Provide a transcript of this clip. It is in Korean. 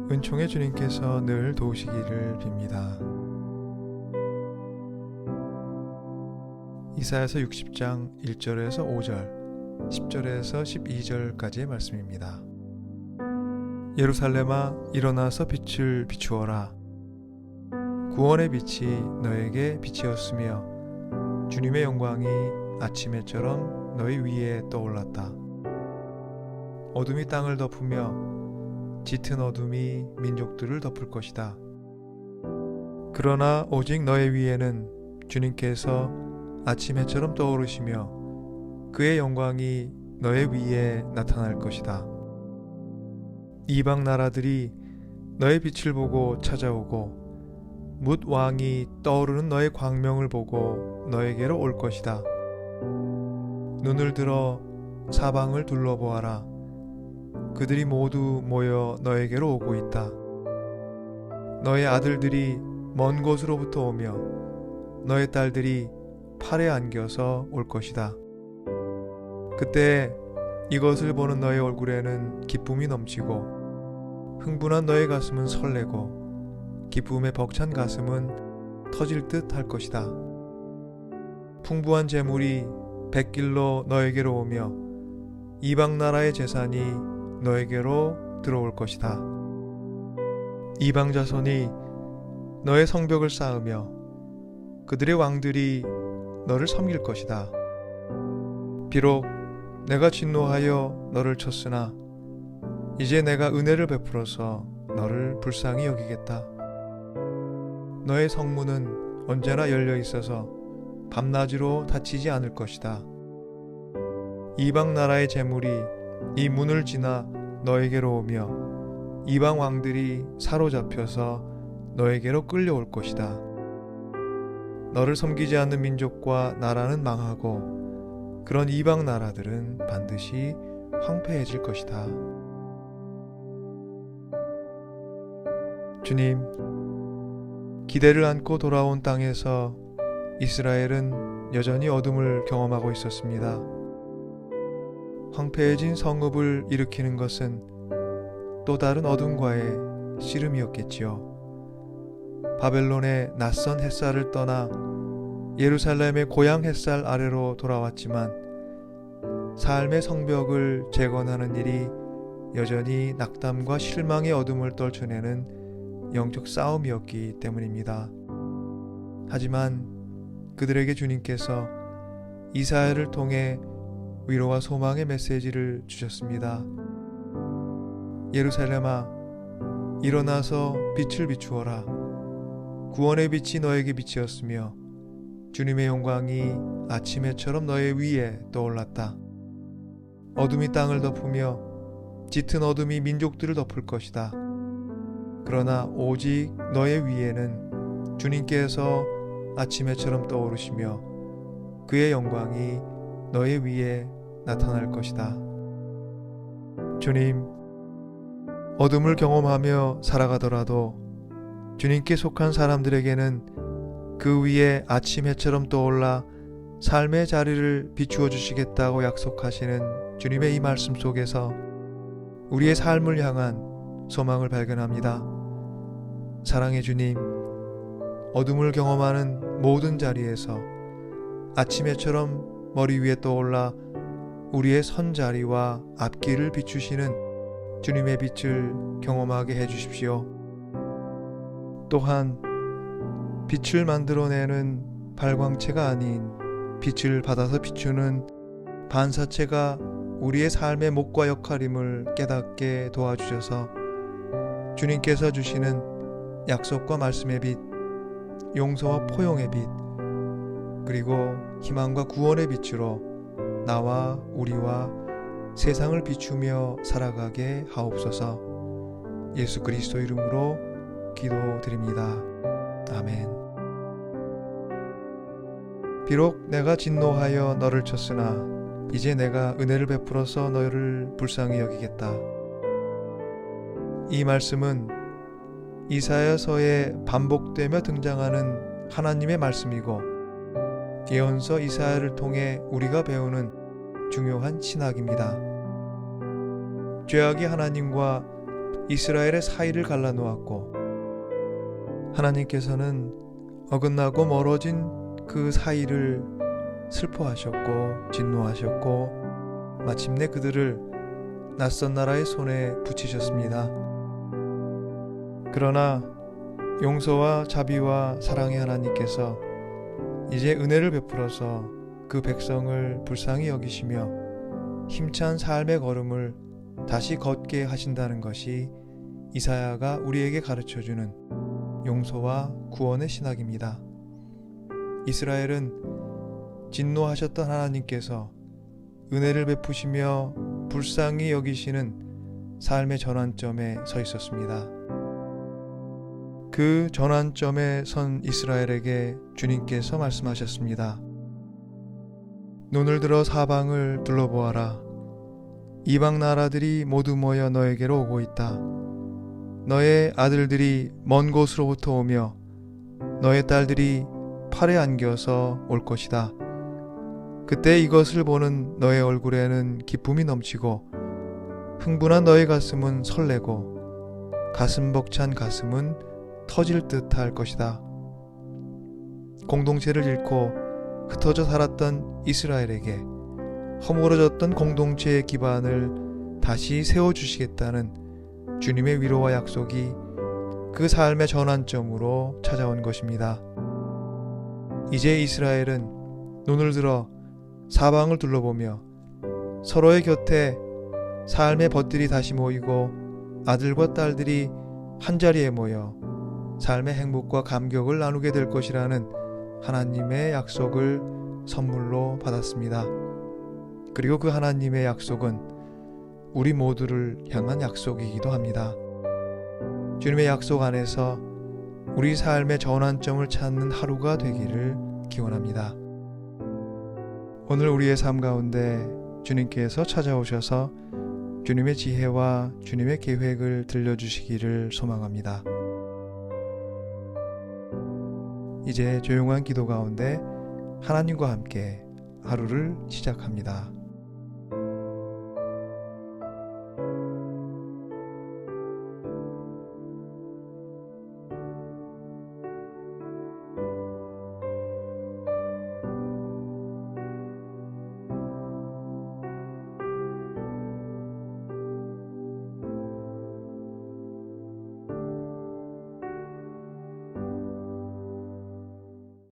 은총의 주님께서 늘 도우시기를 빕니다. 이사야서 60장 1절에서 5절, 10절에서 12절까지의 말씀입니다. 예루살렘아, 일어나서 빛을 비추어라. 구원의 빛이 너에게 빛이었으며 주님의 영광이 아침해처럼 너희 위에 떠올랐다. 어둠이 땅을 덮으며 짙은 어둠이 민족들을 덮을 것이다. 그러나 오직 너의 위에는 주님께서 아침해처럼 떠오르시며 그의 영광이 너의 위에 나타날 것이다. 이방 나라들이 너의 빛을 보고 찾아오고 뭇 왕이 떠오르는 너의 광명을 보고 너에게로 올 것이다. 눈을 들어 사방을 둘러보아라. 그들이 모두 모여 너에게로 오고 있다. 너의 아들들이 먼 곳으로부터 오며 너의 딸들이 팔에 안겨서 올 것이다. 그때 이것을 보는 너의 얼굴에는 기쁨이 넘치고 흥분한 너의 가슴은 설레고 기쁨에 벅찬 가슴은 터질 듯 할 것이다. 풍부한 재물이 백길로 너에게로 오며 이방 나라의 재산이 너에게로 들어올 것이다. 이방 자손이 너의 성벽을 쌓으며 그들의 왕들이 너를 섬길 것이다. 비록 내가 진노하여 너를 쳤으나 이제 내가 은혜를 베풀어서 너를 불쌍히 여기겠다. 너의 성문은 언제나 열려 있어서 밤낮으로 닫히지 않을 것이다. 이방 나라의 재물이 이 문을 지나 너에게로 오며 이방 왕들이 사로잡혀서 너에게로 끌려올 것이다. 너를 섬기지 않는 민족과 나라는 망하고 그런 이방 나라들은 반드시 황폐해질 것이다. 주님, 기대를 안고 돌아온 땅에서 이스라엘은 여전히 어둠을 경험하고 있었습니다. 황폐해진 성읍을 일으키는 것은 또 다른 어둠과의 씨름이었겠지요. 바벨론의 낯선 햇살을 떠나 예루살렘의 고향 햇살 아래로 돌아왔지만 삶의 성벽을 재건하는 일이 여전히 낙담과 실망의 어둠을 떨쳐내는 영적 싸움이었기 때문입니다. 하지만 그들에게 주님께서 이사야를 통해 위로와 소망의 메시지를 주셨습니다. 예루살렘아, 일어나서 빛을 비추어라. 구원의 빛이 너에게 빛이었으며 주님의 영광이 아침해처럼 너의 위에 떠올랐다. 어둠이 땅을 덮으며 짙은 어둠이 민족들을 덮을 것이다. 그러나 오직 너의 위에는 주님께서 아침해처럼 떠오르시며 그의 영광이 너의 위에 나타날 것이다. 주님, 어둠을 경험하며 살아가더라도 주님께 속한 사람들에게는 그 위에 아침 해처럼 떠올라 삶의 자리를 비추어 주시겠다고 약속하시는 주님의 이 말씀 속에서 우리의 삶을 향한 소망을 발견합니다. 사랑의 주님, 어둠을 경험하는 모든 자리에서 아침 해처럼 머리 위에 떠올라 우리의 선자리와 앞길을 비추시는 주님의 빛을 경험하게 해주십시오. 또한 빛을 만들어내는 발광체가 아닌 빛을 받아서 비추는 반사체가 우리의 삶의 목과 역할임을 깨닫게 도와주셔서 주님께서 주시는 약속과 말씀의 빛, 용서와 포용의 빛, 그리고 희망과 구원의 빛으로 나와 우리와 세상을 비추며 살아가게 하옵소서. 예수 그리스도 이름으로 기도드립니다. 아멘. 비록 내가 진노하여 너를 쳤으나 이제 내가 은혜를 베풀어서 너를 불쌍히 여기겠다. 이 말씀은 이사야서에 반복되며 등장하는 하나님의 말씀이고 예언서 이사야를 통해 우리가 배우는 중요한 신학입니다. 죄악이 하나님과 이스라엘의 사이를 갈라놓았고 하나님께서는 어긋나고 멀어진 그 사이를 슬퍼하셨고 진노하셨고 마침내 그들을 낯선 나라의 손에 붙이셨습니다. 그러나 용서와 자비와 사랑의 하나님께서 이제 은혜를 베풀어서 그 백성을 불쌍히 여기시며 힘찬 삶의 걸음을 다시 걷게 하신다는 것이 이사야가 우리에게 가르쳐주는 용서와 구원의 신학입니다. 이스라엘은 진노하셨던 하나님께서 은혜를 베푸시며 불쌍히 여기시는 삶의 전환점에 서 있었습니다. 그 전환점에 선 이스라엘에게 주님께서 말씀하셨습니다. 눈을 들어 사방을 둘러보아라. 이방 나라들이 모두 모여 너에게로 오고 있다. 너의 아들들이 먼 곳으로부터 오며 너의 딸들이 팔에 안겨서 올 것이다. 그때 이것을 보는 너의 얼굴에는 기쁨이 넘치고 흥분한 너의 가슴은 설레고 가슴 벅찬 가슴은 터질 듯할 것이다. 공동체를 잃고 흩어져 살았던 이스라엘에게 허물어졌던 공동체의 기반을 다시 세워주시겠다는 주님의 위로와 약속이 그 삶의 전환점으로 찾아온 것입니다. 이제 이스라엘은 눈을 들어 사방을 둘러보며 서로의 곁에 삶의 벗들이 다시 모이고 아들과 딸들이 한자리에 모여 삶의 행복과 감격을 나누게 될 것이라는 하나님의 약속을 선물로 받았습니다. 그리고 그 하나님의 약속은 우리 모두를 향한 약속이기도 합니다. 주님의 약속 안에서 우리 삶의 전환점을 찾는 하루가 되기를 기원합니다. 오늘 우리의 삶 가운데 주님께서 찾아오셔서 주님의 지혜와 주님의 계획을 들려주시기를 소망합니다. 이제 조용한 기도 가운데 하나님과 함께 하루를 시작합니다.